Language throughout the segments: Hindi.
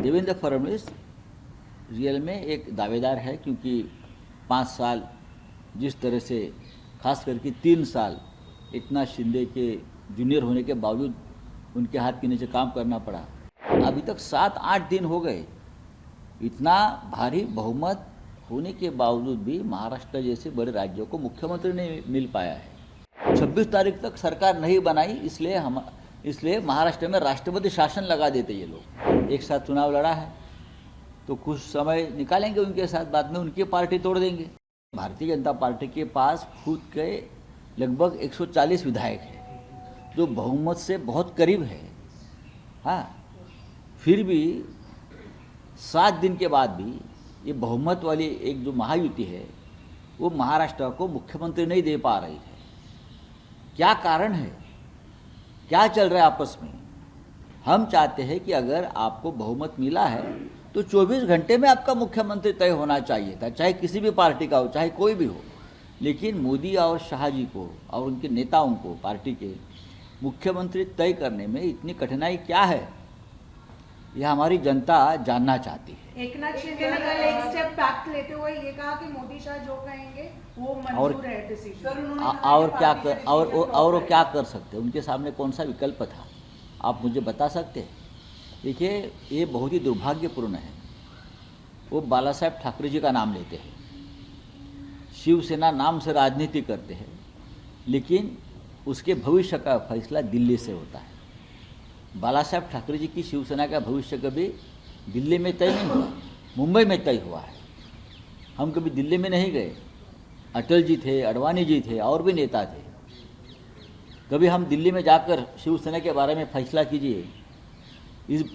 देवेंद्र फडणवीस रियल में एक दावेदार है, क्योंकि 5 साल जिस तरह से, खास करके 3 साल एकनाथ शिंदे के जूनियर होने के बावजूद उनके हाथ के नीचे काम करना पड़ा। अभी तक 7-8 दिन हो गए, इतना भारी बहुमत होने के बावजूद भी महाराष्ट्र जैसे बड़े राज्यों को मुख्यमंत्री नहीं मिल पाया है। 26 तारीख तक सरकार नहीं बनाई, इसलिए महाराष्ट्र में राष्ट्रपति शासन लगा देते ये लोग। एक साथ चुनाव लड़ा है तो कुछ समय निकालेंगे उनके साथ, बाद में उनकी पार्टी तोड़ देंगे। भारतीय जनता पार्टी के पास खुद के लगभग 140 विधायक हैं, जो बहुमत से बहुत करीब है। हाँ, फिर भी 7 दिन के बाद भी ये बहुमत वाली एक जो महायुति है वो महाराष्ट्र को मुख्यमंत्री नहीं दे पा रही है। क्या कारण है, क्या चल रहा है आपस में? हम चाहते हैं कि अगर आपको बहुमत मिला है तो 24 घंटे में आपका मुख्यमंत्री तय होना चाहिए था, चाहे किसी भी पार्टी का हो, चाहे कोई भी हो। लेकिन मोदी और शाह जी को और उनके नेताओं को, पार्टी के मुख्यमंत्री तय करने में इतनी कठिनाई क्या है, यह हमारी जनता जानना चाहती है। एकनाथ शिंदे ने कल एक स्टेप बैक लेते हुए ये कहा कि मोदी शाह जो कहेंगे वो मंजूर है डिसीजन। और क्या कर सकते हैं? उनके सामने कौन सा विकल्प था, आप मुझे बता सकते हैं? देखिए, ये बहुत ही दुर्भाग्यपूर्ण है। वो बाला साहेब ठाकरे जी का नाम लेते हैं, शिवसेना नाम से राजनीति करते हैं, लेकिन उसके भविष्य का फैसला दिल्ली से होता है। बाला साहेब ठाकरे जी की शिवसेना का भविष्य कभी दिल्ली में तय नहीं हुआ, मुंबई में तय हुआ है। हम कभी दिल्ली में नहीं गए। अटल जी थे, अडवाणी जी थे, और भी नेता थे। कभी हम दिल्ली में जाकर शिवसेना के बारे में फैसला कीजिए,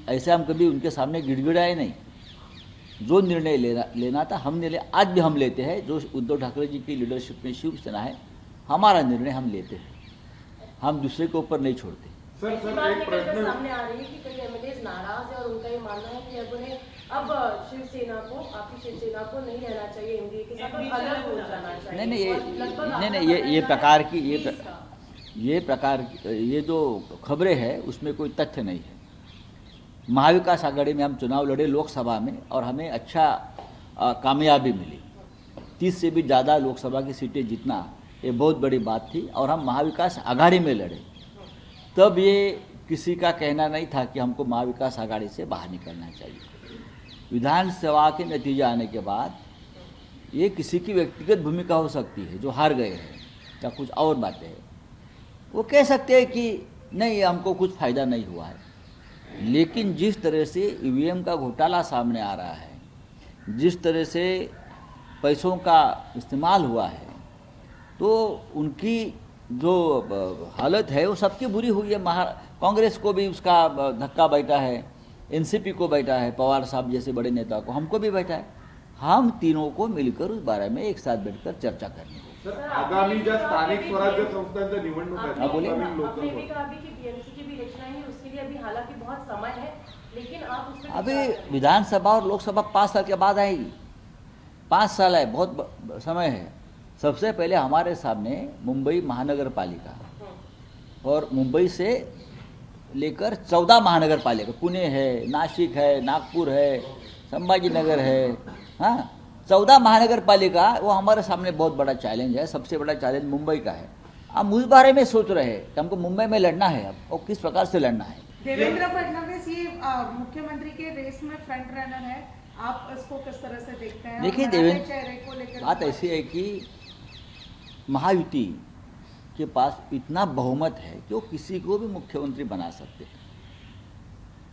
ऐसे हम कभी उनके सामने गिड़गिड़ाए नहीं। जो निर्णय लेना था हमने ले, आज भी हम लेते हैं। जो उद्धव ठाकरे जी की लीडरशिप में शिवसेना है, हमारा निर्णय हम लेते हैं, हम दूसरे के ऊपर नहीं छोड़ते। सर एक प्रश्न सामने आ रही है कि कई एमएलएज नाराज है और उनका ये मानना है कि अब शिवसेना को, आपकी शिवसेना को नहीं रहना चाहिए, एनडीए के साथ अलग हो जाना चाहिए। ये जो खबरें हैं उसमें कोई तथ्य नहीं है। महाविकास आघाड़ी में हम चुनाव लड़े लोकसभा में, और हमें अच्छा कामयाबी मिली। 30 से भी ज़्यादा लोकसभा की सीटें जीतना ये बहुत बड़ी बात थी, और हम महाविकास आघाड़ी में लड़े। तब ये किसी का कहना नहीं था कि हमको महाविकास आघाड़ी से बाहर निकलना चाहिए। विधानसभा के नतीजे आने के बाद ये किसी की व्यक्तिगत भूमिका हो सकती है, जो हार गए हैं या कुछ और बातें हैं, वो कह सकते हैं कि नहीं, हमको कुछ फ़ायदा नहीं हुआ है। लेकिन जिस तरह से ईवीएम का घोटाला सामने आ रहा है, जिस तरह से पैसों का इस्तेमाल हुआ है, तो उनकी जो हालत है वो सबकी बुरी हुई है। कांग्रेस को भी उसका धक्का बैठा है, एनसीपी को बैठा है, पवार साहब जैसे बड़े नेता को, हमको भी बैठा है। हम तीनों को मिलकर उस बारे में एक साथ बैठकर चर्चा करनी है। सर, आगामी ज्या स्थानिक स्वराज्य संस्थांच्या निवडणूक आहेत, हालांकि बहुत समय है, लेकिन आप उसमें अभी विधानसभा और लोकसभा 5 साल के बाद आएगी। 5 साल है, बहुत समय है। सबसे पहले हमारे सामने मुंबई महानगर पालिका, और मुंबई से लेकर 14 महानगर पालिका, पुणे है, नासिक है, नागपुर है, संभाजी नगर है, हाँ, 14 महानगर पालिका, वो हमारे सामने बहुत बड़ा चैलेंज है। सबसे बड़ा चैलेंज मुंबई का है। हम उस बारे में सोच रहे हैं कि हमको मुंबई में लड़ना है अब, और किस प्रकार से लड़ना है। देवेंद्र फडणवीस ये मुख्यमंत्री के रेस में फ्रंट रनर है, आप इसको किस तरह से देखते हैं? देखिए, देवेंद्र, बात ऐसी है कि महायुति के पास इतना बहुमत है कि वो किसी को भी मुख्यमंत्री बना सकते हैं।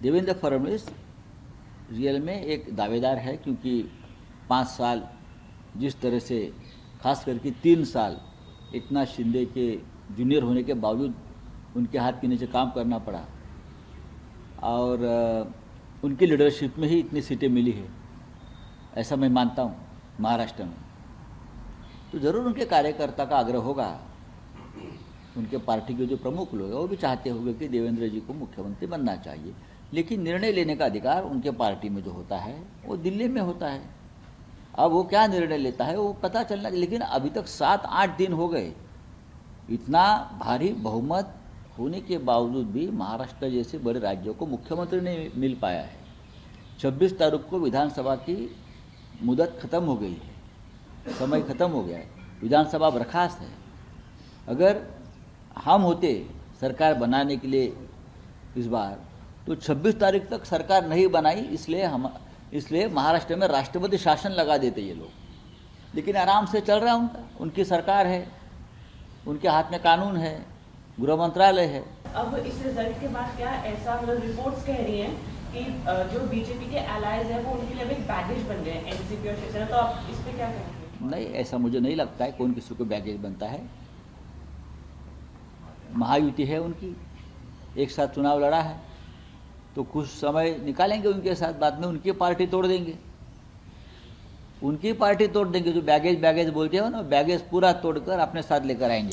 देवेंद्र फडणवीस रियल में एक दावेदार है, क्योंकि 5 साल जिस तरह से, खास करके 3 साल एकनाथ शिंदे के जूनियर होने के बावजूद उनके हाथ के नीचे काम करना पड़ा, और उनकी लीडरशिप में ही इतनी सीटें मिली है, ऐसा मैं मानता हूँ महाराष्ट्र में। तो ज़रूर उनके कार्यकर्ता का आग्रह होगा, उनके पार्टी के जो प्रमुख लोग हैं वो भी चाहते होंगे कि देवेंद्र जी को मुख्यमंत्री बनना चाहिए। लेकिन निर्णय लेने का अधिकार उनके पार्टी में जो होता है वो दिल्ली में होता है। अब वो क्या निर्णय लेता है वो पता चलना। लेकिन अभी तक 7-8 दिन हो गए, इतना भारी बहुमत होने के बावजूद भी महाराष्ट्र जैसे बड़े राज्यों को मुख्यमंत्री नहीं मिल पाया है। 26 तारीख को विधानसभा की मुदत खत्म हो गई है, समय खत्म हो गया है, विधानसभा बर्खास्त है। अगर हम होते सरकार बनाने के लिए इस बार, तो 26 तारीख तक सरकार नहीं बनाई, इसलिए महाराष्ट्र में राष्ट्रपति शासन लगा देते ये लोग। लेकिन आराम से चल रहा है उनकी सरकार है, उनके हाथ में कानून है, गृह मंत्रालय है। अब इस रिजल्ट के बाद क्या ऐसा, मतलब रिपोर्ट्स कह रही हैं कि जो बीजेपी के एलाइज हैं वो उनके लिए एक बैगेज बन गए एनसीपी और शिवसेना, तो आप इस पे क्या कहेंगे? नहीं, ऐसा मुझे नहीं लगता है कौन किसी को बैगेज बनता है। महायुति है उनकी, एक साथ चुनाव लड़ा है, तो कुछ समय निकालेंगे उनके साथ, बाद में उनकी पार्टी तोड़ देंगे, उनकी पार्टी तोड़ देंगे। जो बैगेज बोलते हो ना, बैगेज पूरा तोड़कर अपने साथ लेकर आएंगे।